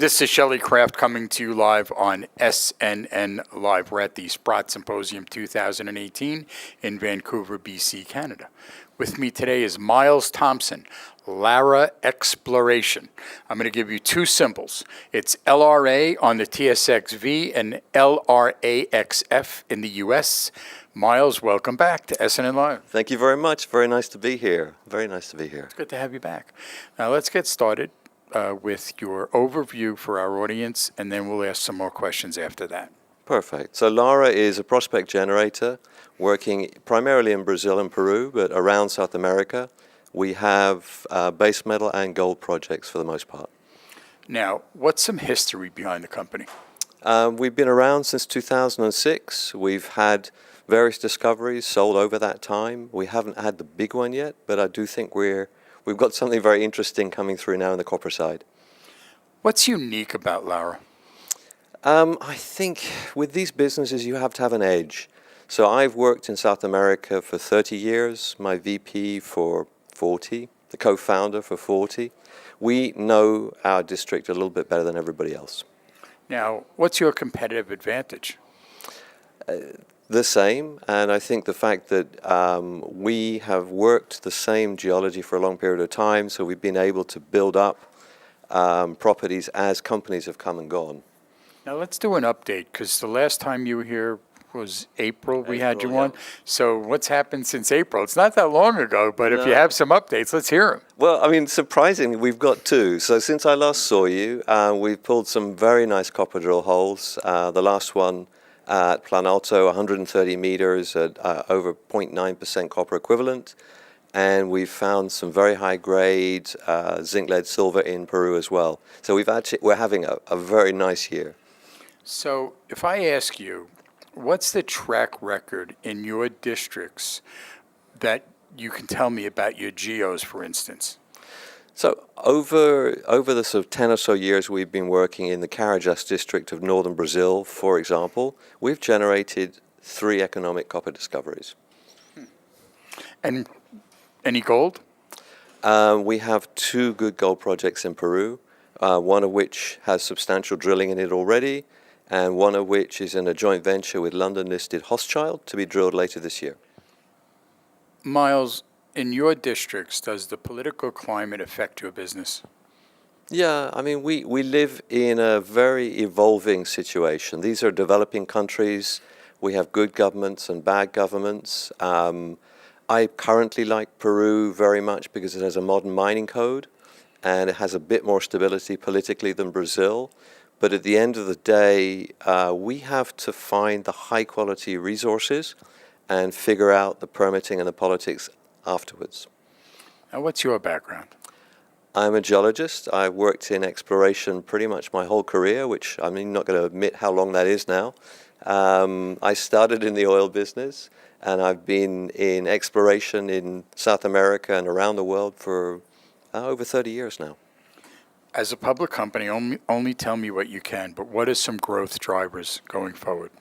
This is Shelley Craft coming to you live on SNNLive. We're at the Sprott Symposium 2018 in Vancouver, BC, Canada. With me today is Miles Thompson, Lara Exploration. I'm going to give you two symbols. It's LRA on the TSX-V and LRA.CA in the U.S. Miles, welcome back to SNNLive. Thank you very much. Very nice to be here. Very nice to be here. It's good to have you back. Now let's get started with your overview for our audience, and then we'll ask some more questions after that. Perfect. So Lara is a prospect generator working primarily in Brazil and Peru, but around South America. We have base metal and gold projects for the most part. Now, what's some history behind the company? We've been around since 2006. We've had various discoveries sold over that time. We haven't had the big one yet, but I do think we've got something very interesting coming through now in the copper side. What's unique about Lara? I think with these businesses you have to have an edge. So I've worked in South America for 30 years, my VP for 40, the co-founder for 40. We know our district a little bit better than everybody else. Now, what's your competitive advantage? The same, and I think the fact that we have worked the same geology for a long period of time, so we've been able to build up properties as companies have come and gone. Now let's do an update, because the last time you were here was April we had you on. So what's happened since April? It's not that long ago, but if you have some updates, let's hear them. Well, I mean, surprisingly, we've got two. So since I last saw you, we've pulled some very nice copper drill holes. The last one at Planalto, 130 meters at over 0.9% copper equivalent. And we've found some very high grade zinc, lead, silver in Peru as well. So we're having a very nice year. So if I ask you, what's the track record in your districts that you can tell me about your geos, for instance? So over the sort of 10 or so years we've been working in the Carajás district of northern Brazil, for example, we've generated 3 economic copper discoveries. And any gold? We have 2 good gold projects in Peru, one of which has substantial drilling in it already, and one of which is in a joint venture with London-listed Hochschild to be drilled later this year. Miles, in your districts, does the political climate affect your business? Yeah, I mean, we live in a very evolving situation. These are developing countries. We have good governments and bad governments. I currently like Peru very much because it has a modern mining code and it has a bit more stability politically than Brazil. But at the end of the day, we have to find the high quality resources and figure out the permitting and the politics afterwards. Now, what's your background? I'm a geologist. I've worked in exploration pretty much my whole career, which I'm not going to admit how long that is now. I started in the oil business, and I've been in exploration in South America and around the world for over 30 years now. As a public company, only tell me what you can, but what are some growth drivers going forward?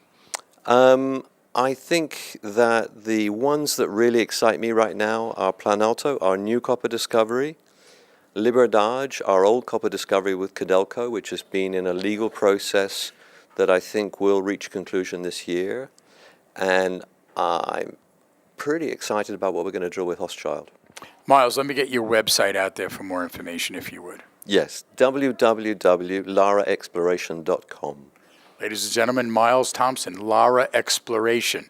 I think that the ones that really excite me right now are Planalto, our new copper discovery, Liberdade, our old copper discovery with Codelco, which has been in a legal process that I think will reach conclusion this year, and I'm pretty excited about what we're going to drill with Hochschild. Miles, let me get your website out there for more information, if you would. Yes, www.laraexploration.com. Ladies and gentlemen, Miles Thompson, Lara Exploration.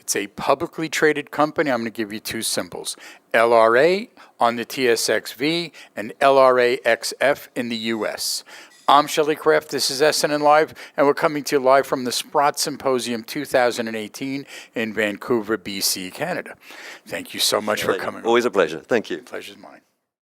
It's a publicly traded company. I'm going to give you two symbols. LRA on the TSX-V and LRA.CA in the U.S. I'm Shelley Craft. This is SNNLive, and we're coming to you live from the Sprott Symposium 2018 in Vancouver, BC, Canada. Thank you so much for coming. Always a pleasure. Thank you. Pleasure's mine.